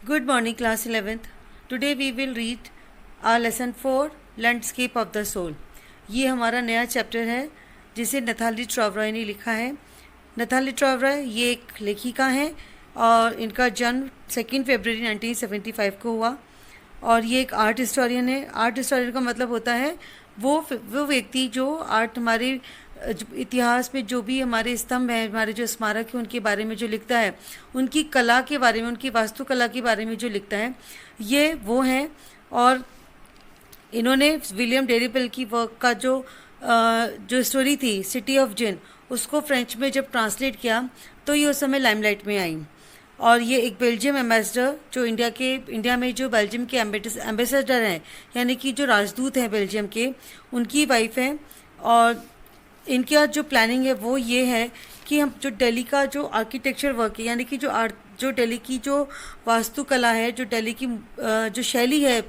Good morning, class 11th. Today we will read our lesson 4, Landscape of the Soul. ये हमारा नया chapter है जिसे नथाली ट्रॉवरॉय ने लिखा है. नथाली ट्रॉवरॉय ये एक लेखिका हैं और इनका जन्म 2 फरवरी 1975 को हुआ और ये एक आर्ट हिस्टोरियन है. आर्ट हिस्टोरियन का मतलब होता है वो व्यक्ति जो आर्ट हमारे इतिहास में जो भी हमारे स्तंभ हैं, हमारे जो स्मारक हैं, उनके बारे में जो लिखता है, उनकी कला के बारे में, उनकी वास्तुकला के बारे में जो लिखता है, ये वो हैं. और इन्होंने विलियम डेरिपल की वर्क का जो स्टोरी थी सिटी ऑफ जिन, उसको फ्रेंच में जब ट्रांसलेट किया तो ये उस समय लाइमलाइट में आई. और ये एक बेल्जियम एम्बेसडर जो इंडिया में जो बेल्जियम के एम्बेसडर हैं, यानी कि जो राजदूत हैं बेल्जियम के, उनकी वाइफ हैं. और इनका जो प्लानिंग है वो ये है कि हम जो दिल्ली का जो आर्किटेक्चर वर्क है, यानी कि जो दिल्ली की जो वास्तुकला है, जो दिल्ली की जो शैली है,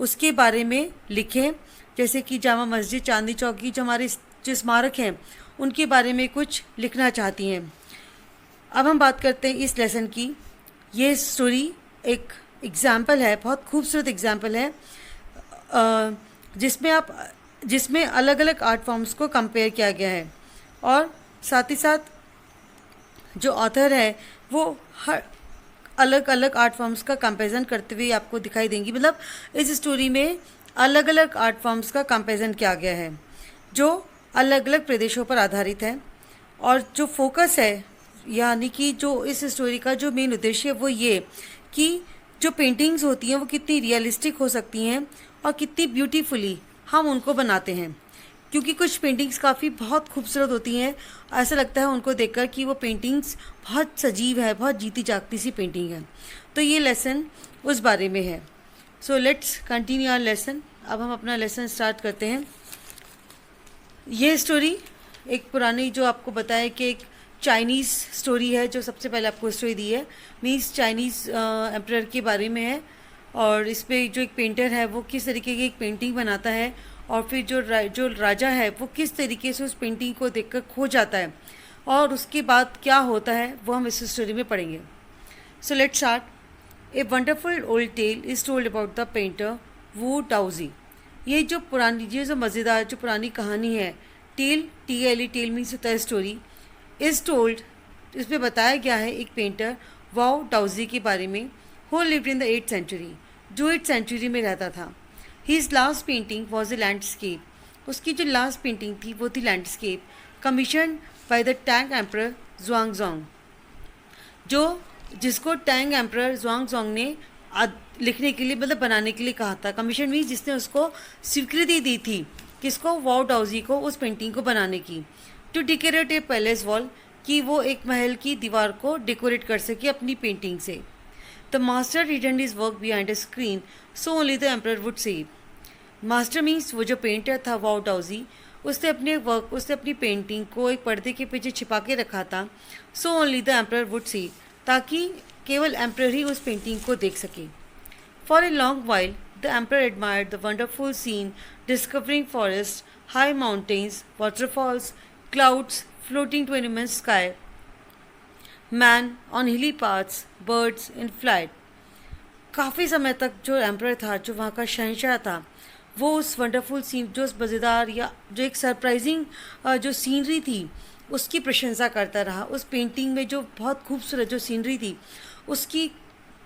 उसके बारे में लिखें. जैसे कि जामा मस्जिद, चांदनी चौक की जो हमारे जो स्मारक हैं, उनके बारे में कुछ लिखना चाहती हैं. अब हम बात करते हैं इस लेसन की. ये स्टोरी एक एग्ज़ाम्पल है, बहुत खूबसूरत एग्ज़ाम्पल है, जिसमें अलग अलग आर्ट फॉर्म्स को कंपेयर किया गया है. और साथ ही साथ जो ऑथर है वो हर अलग अलग आर्ट फॉर्म्स का कंपैरिजन करते हुए आपको दिखाई देंगी. मतलब इस स्टोरी में अलग अलग आर्ट फॉर्म्स का कंपैरिजन किया गया है जो अलग अलग प्रदेशों पर आधारित है. और जो फोकस है, यानी कि जो इस स्टोरी का जो मेन उद्देश्य है वो ये कि जो पेंटिंग्स होती हैं वो कितनी रियलिस्टिक हो सकती हैं और कितनी ब्यूटीफुली हम उनको बनाते हैं. क्योंकि कुछ पेंटिंग्स काफ़ी बहुत खूबसूरत होती हैं, ऐसा लगता है उनको देखकर कि वो पेंटिंग्स बहुत सजीव है, बहुत जीती जागती सी पेंटिंग है. तो ये लेसन उस बारे में है. So let's continue our lesson. अब हम अपना लेसन स्टार्ट करते हैं. ये स्टोरी एक पुरानी, जो आपको बताया कि एक चाइनीज़ स्टोरी है, जो सबसे पहले आपको स्टोरी दी है, मीन्स चाइनीज़ एम्परर के बारे में है. और इस पर जो एक पेंटर है वो किस तरीके की एक पेंटिंग बनाता है और फिर जो राजा है वो किस तरीके से उस पेंटिंग को देखकर खो जाता है और उसके बाद क्या होता है वो हम इस स्टोरी में पढ़ेंगे. So let's start. A wonderful old tale is told about the painter Wu Daozi. ये जो मज़ेदार जो पुरानी कहानी है, टेल मीन्स होता है स्टोरी, इज़ टोल्ड, इसमें बताया गया है एक पेंटर वाओ डाउजी के बारे में, who lived in the 8th century, जो 8th सेंचुरी में रहता था. His last painting was a landscape. उसकी जो लास्ट पेंटिंग थी वो थी landscape, commission by the Tang emperor Xuanzong, जिसको टैंग एम्परर ज़ुआंगज़ोंग ने लिखने के लिए, मतलब बनाने के लिए कहा था. कमीशन मीन्स जिसने उसको स्वीकृति दी थी, किसको, वाओ डाउजी को, उस पेंटिंग को बनाने की. To decorate a palace wall, कि वो एक महल की दीवार को डेकोरेट कर सके अपनी पेंटिंग से. The master hidden his work behind a screen, so only the emperor would see it. Master means वो जो पेंटर था वाओ डाउजी, उसने अपनी पेंटिंग को एक पर्दे के पीछे छिपा के रखा था. So only the emperor would see, ताकि केवल एम्परर ही उस पेंटिंग को देख सके. For a long while the emperor admired the wonderful scene, discovering forest, high mountains, waterfalls, clouds floating to an immense sky, man on hilly paths, birds in flight. काफ़ी समय तक जो एम्परर था, जो वहाँ का शहंशाह था, वो उस वंडरफुल सीन, जो मज़ेदार या जो एक सरप्राइजिंग जो सीनरी थी उसकी प्रशंसा करता रहा. उस पेंटिंग में जो बहुत खूबसूरत जो सीनरी थी उसकी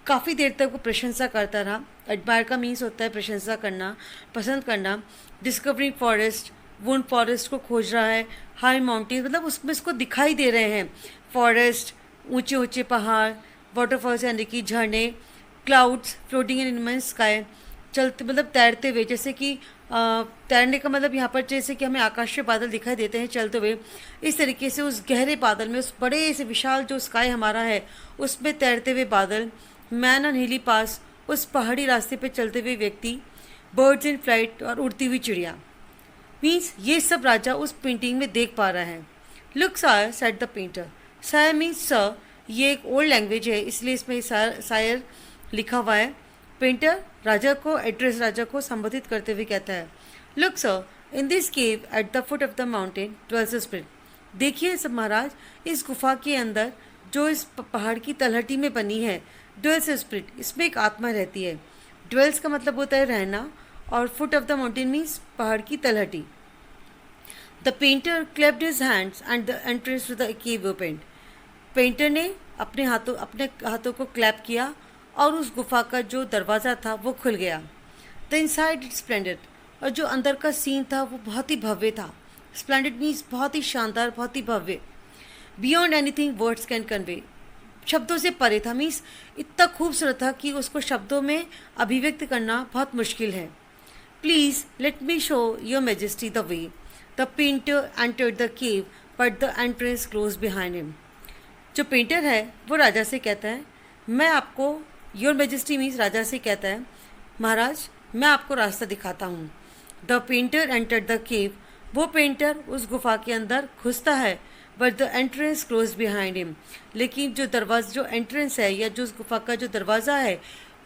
काफ़ी देर तक वो प्रशंसा करता रहा. एडमायर का मीन्स होता है प्रशंसा करना, पसंद करना. डिस्कवरिंग फॉरेस्ट, वो उन फॉरेस्ट को खोज रहा है. हाई माउंटेन, मतलब उसमें इसको दिखाई दे रहे हैं फॉरेस्ट, ऊंचे ऊंचे पहाड़, वाटरफॉल्स यानी कि झरने, clouds floating in immense sky, चलते मतलब तैरते हुए, जैसे कि तैरने का मतलब यहाँ पर जैसे कि हमें आकाशीय बादल दिखाई देते हैं चलते हुए, इस तरीके से उस गहरे बादल में, उस बड़े से विशाल जो स्काई हमारा है उसमें तैरते हुए बादल. मैन ऑन हिली पास, उस पहाड़ी रास्ते पर चलते हुए व्यक्ति. बर्ड्स इन फ्लाइट, और उड़ती हुई चिड़िया. मीन्स ये सब राजा उस पेंटिंग में देख पा रहा है. Look sire said the painter. Sire means sir, ये एक ओल्ड लैंग्वेज है इसलिए इसमें सायर लिखा हुआ है. पेंटर राजा को संबोधित करते हुए कहता है, look sir, in this cave at the foot of the mountain dwells a spirit. देखिए सब महाराज, इस गुफा के अंदर जो इस पहाड़ की तलहटी में बनी है, ड्वेल्स अ स्पिरिट, इसमें एक आत्मा रहती है। ड्वेल्स का मतलब होता है रहना, और foot of the mountain means पहाड़ की तलहटी। The painter clapped his hands and the entrance to the cave opened. Painter ने अपने हाथों को क्लैप किया और उस गुफा का जो दरवाज़ा था वो खुल गया। द इनसाइड इट स्प्लेंडेड, और जो अंदर का सीन था वो बहुत ही भव्य था। स्प्लेंडेड मीन्स बहुत ही शानदार, बहुत ही भव्य। Beyond anything words can convey, शब्दों से परे था, मीन्स इतना खूबसूरत था कि उसको शब्दों में अभिव्यक्त करना बहुत मुश्किल है। Please let me show your majesty the way. The painter entered the cave but the entrance close behind him. जो पेंटर है वो राजा से कहता है, मैं आपको, योर मेजेस्टी मीन्स राजा से कहता है, महाराज मैं आपको रास्ता दिखाता हूँ। The painter entered the cave, वो पेंटर उस गुफा के अंदर घुसता है, but the entrance close behind him, लेकिन जो एंट्रेंस है या जो उस गुफा का जो दरवाज़ा है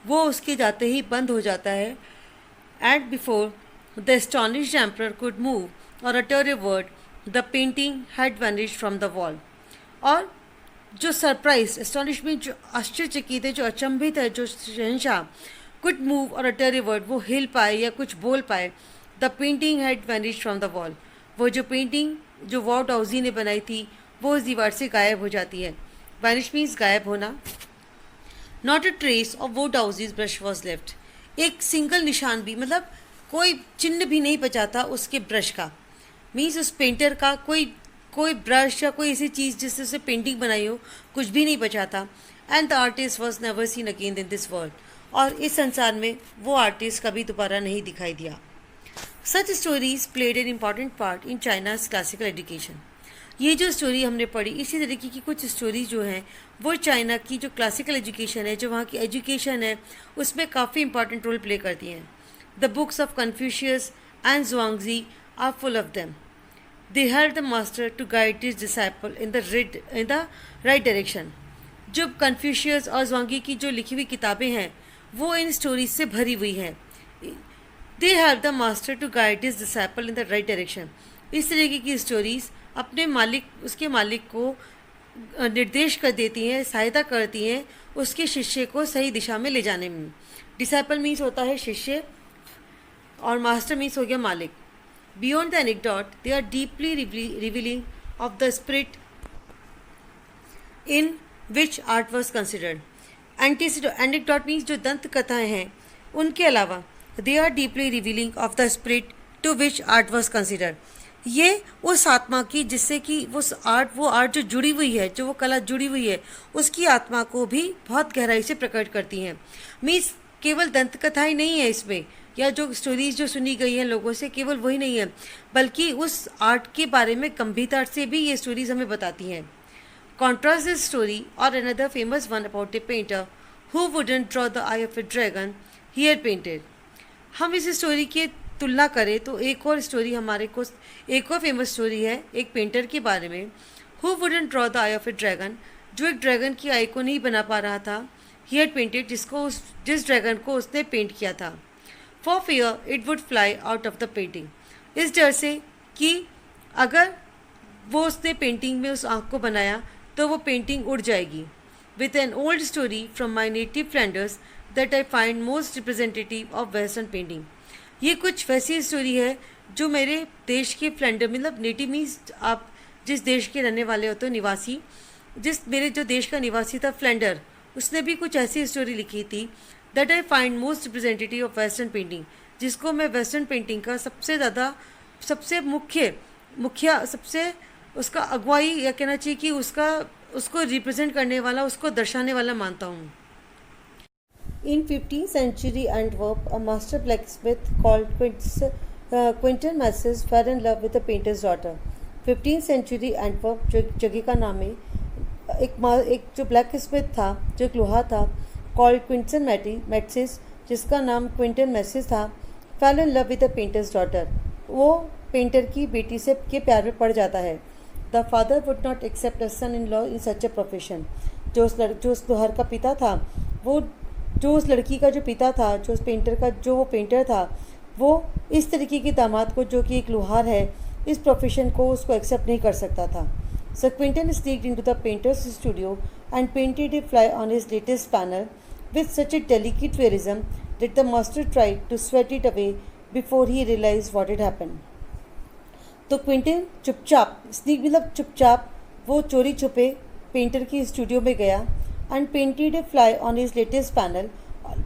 वो उसके जाते ही बंद हो जाता है। And before the astonished emperor could move or utter a word, the painting had vanished from the wall. और जो सरप्राइज, एस्टॉनिशमेंट, जो आश्चर्यचकित है, जो अचंभित है, जो शहंशाह could move or utter a word, वो हिल पाए या कुछ बोल पाए। The painting had vanished from the wall, वो जो पेंटिंग जो वॉ डाउजी ने बनाई थी वो उस दीवार से गायब हो जाती है। वैनिश मीन्स गायब होना। नॉट अ ट्रेस ऑफ वो डाउजीज ब्रश वॉज लेफ्ट, एक सिंगल निशान भी, मतलब कोई चिन्ह भी नहीं बचा था उसके ब्रश का। मीन्स उस पेंटर का कोई ब्रश या कोई ऐसी चीज़ जिससे उसे पेंटिंग बनाई हो, कुछ भी नहीं बचा था। And the artist was never seen again in this world, और इस संसार में वो आर्टिस्ट कभी दोबारा नहीं दिखाई दिया। Such stories played an important part in China's classical education. ये जो स्टोरी हमने पढ़ी, इसी तरीके की कुछ स्टोरी जो हैं वो चाइना की जो क्लासिकल एजुकेशन है, जो वहाँ की एजुकेशन है, उसमें काफ़ी इंपॉर्टेंट रोल प्ले करती हैं। The books of Confucius and Zhuangzi are full of them. They help the master to guide his disciple in the right direction. जो कन्फ्यूशियस और ज़ुआंगी की जो लिखी हुई किताबें हैं वो इन स्टोरीज से भरी हुई हैं। They help the master to guide his disciple in the right direction. इस तरीके की स्टोरीज़ अपने उसके मालिक को निर्देश कर देती हैं, सहायता करती हैं उसके शिष्य को सही दिशा में ले जाने में। डिसाइपल मीन्स होता है शिष्य, और मास्टर मीन्स हो गया मालिक। Beyond the anecdote they are deeply revealing of the spirit in which art was considered. Anecdote means जो दंत कथाएँ हैं, उनके अलावा they are deeply revealing of the spirit to which art was considered. ये उस आत्मा की जिससे कि वो आर्ट जो जुड़ी हुई है, जो वो कला जुड़ी हुई है, उसकी आत्मा को भी बहुत गहराई से प्रकट करती हैं। मीन्स केवल दंत कथाएँ नहीं है इसमें, या जो स्टोरीज जो सुनी गई हैं लोगों से, केवल वही नहीं है, बल्कि उस आर्ट के बारे में गंभीरता से भी ये स्टोरीज हमें बताती हैं। कॉन्ट्रास्ट दिस स्टोरी और another famous one about A painter who wouldn't draw the I of A dragon he had painted. हम इस स्टोरी की तुलना करें तो एक और फेमस स्टोरी है एक पेंटर के बारे में, who wouldn't draw the I of A dragon, जो एक ड्रैगन की आई को नहीं बना पा रहा था। ही हैड पेंटेड, जिस ड्रैगन को उसने पेंट किया था। For fear it would fly out of the painting, इस डर से कि अगर वो उसने पेंटिंग में उस आँख को बनाया तो वो पेंटिंग उड़ जाएगी। With an old story from my native Flanders that I find most representative of western painting. ये कुछ वैसी स्टोरी है जो मेरे देश के फ्लैंडर, मतलब नेटिव मीन्स आप जिस देश के रहने वाले होते हो, निवासी, मेरे जो देश का निवासी था फ्लैंडर, उसने भी कुछ ऐसी स्टोरी लिखी थी that I find most representative of western painting, जिसको मैं वेस्टर्न पेंटिंग का सबसे मुख्य सबसे उसका अगुवाई, या कहना चाहिए कि उसको रिप्रेजेंट करने वाला, उसको दर्शाने वाला मानता हूँ। In 15th century Antwerp, a master blacksmith called Quentin Masses fell in love with a painter's daughter. 15th century Antwerp जो जगह का नाम है, एक जो ब्लैकस्मिथ था, जो एक लोहा था, called Quentin Masses, जिसका नाम क्विंटन मैसेस था, fell in love with a painter's daughter, वो पेंटर की बेटी से के प्यार में पड़ जाता है। The father would not accept a son-in-law in such a profession. जो उस लोहार का पिता था, जो उस लड़की का जो पिता था, जो उस पेंटर का जो वो पेंटर था, वो इस तरीके के दामाद को, जो कि एक लोहार है, इस प्रोफेशन को उसको एक्सेप्ट नहीं कर सकता था। So Quentin sneaked into the painter's studio and painted a fly on his latest panel with such a delicate realism that the master tried to sweat it away before he realized what had happened. तो Quinton चुपचाप, sneak मतलब चुपचाप, वो चोरी छुपे painter की studio में गया and painted a fly on his latest panel.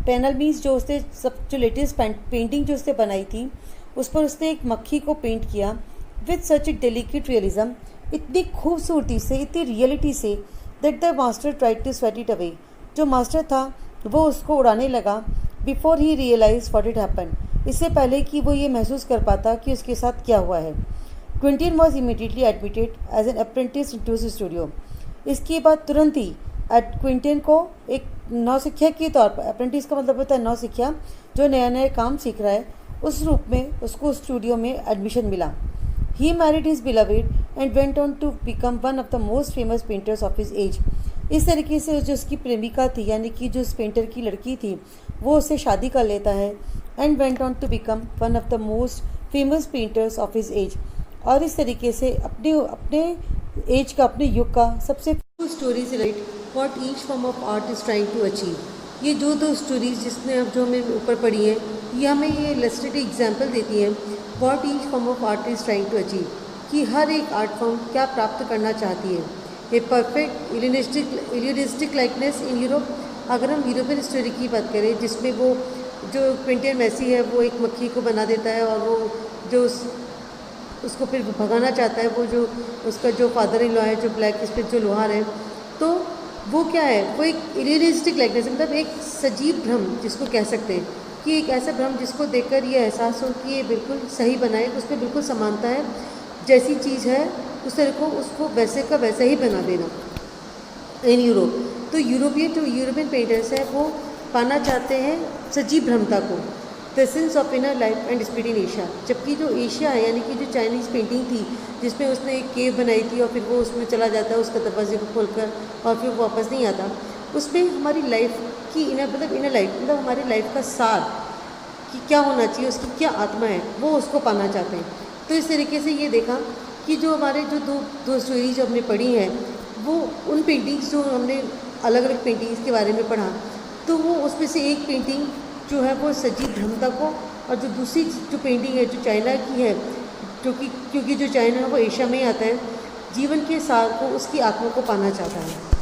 Panel means जो उसने सब जो लेटेस्ट पेंटिंग जो उसने बनाई थी उस पर उसने एक मक्खी को पेंट किया with such a delicate realism, इतनी खूबसूरती से, इतनी रियलिटी से, that the master tried to swat it away. जो मास्टर था वो उसको उड़ाने लगा बिफोर ही रियलाइज व्हाट इट हैपन, इससे पहले कि वो ये महसूस कर पाता कि उसके साथ क्या हुआ है. Quinten was immediately admitted as an apprentice into his studio. इसके बाद तुरंत ही क्विंटन को एक नौसिखिया के तौर पर, अप्रेंटिस का मतलब होता है नौसिखिया, जो नया नया काम सीख रहा है, उस रूप में उसको स्टूडियो में एडमिशन मिला. He married his beloved and went on to become one of the most famous painters of his age. इस तरीके से जो उसकी प्रेमिका थी, यानी कि जो उस पेंटर की लड़की थी, वो उससे शादी कर लेता है and went on to become one of the most famous painters of his age. और इस तरीके से अपने अपने एज का, अपने युग का सबसे stories right what each form of art is trying to achieve. ये जो दो स्टोरीज जिसने अब जो हमें ऊपर पढ़ी है, ये हमें ये इलस्ट्रेटिव एग्जाम्पल देती है what each form of art is trying to achieve, कि हर एक आर्ट फॉर्म क्या प्राप्त करना चाहती है. A perfect illusionistic likeness in Europe. अगर हम यूरोपियन स्टोरी की बात करें जिसमें वो जो क्विंटन मैसी है वो एक मक्खी को बना देता है और वो जो उसको फिर भगाना चाहता है, वो जो उसका जो फादर इन लॉ है, जो ब्लैक स्मिथ जो लोहार है, तो वो क्या है, वो एक इलियनिस्टिक लाइकनेस, मतलब एक सजीव भ्रम जिसको कह सकते हैं, कि एक ऐसा भ्रम जिसको देखकर ये एहसास हो कि ये बिल्कुल सही बना है, उसमें बिल्कुल समानता है, जैसी चीज़ है उस तरह को उसको वैसे का वैसा ही बना देना. इन यूरोप तो यूरोपियन पेंटर्स हैं वो पाना चाहते हैं सजीव भ्रमता को, the sense of inner life and spirit in Asia. जबकि जो एशिया है, यानी कि जो चाइनीज़ पेंटिंग थी जिसमें उसने एक केव बनाई थी और फिर वो उसमें चला जाता है उसका दरवाजे को खोलकर और फिर वो वापस नहीं आता, उसमें हमारी लाइफ की इनर लाइफ, मतलब हमारी लाइफ का सार कि क्या होना चाहिए, उसकी क्या आत्मा है, वो उसको पाना चाहते हैं. तो इस तरीके से ये देखा कि जो हमारे जो दो स्टोरी जो हमने पढ़ी हैं, वो उन पेंटिंग्स जो हमने अलग अलग पेंटिंग्स के बारे में पढ़ा, तो वो उसमें से एक पेंटिंग जो है वो सजीव भ्रमता को, और जो दूसरी जो पेंटिंग है जो चाइना की है, जो कि क्योंकि जो चाइना है वो एशिया में ही आता है, जीवन के सार को, उसकी आत्मा को पाना चाहता है.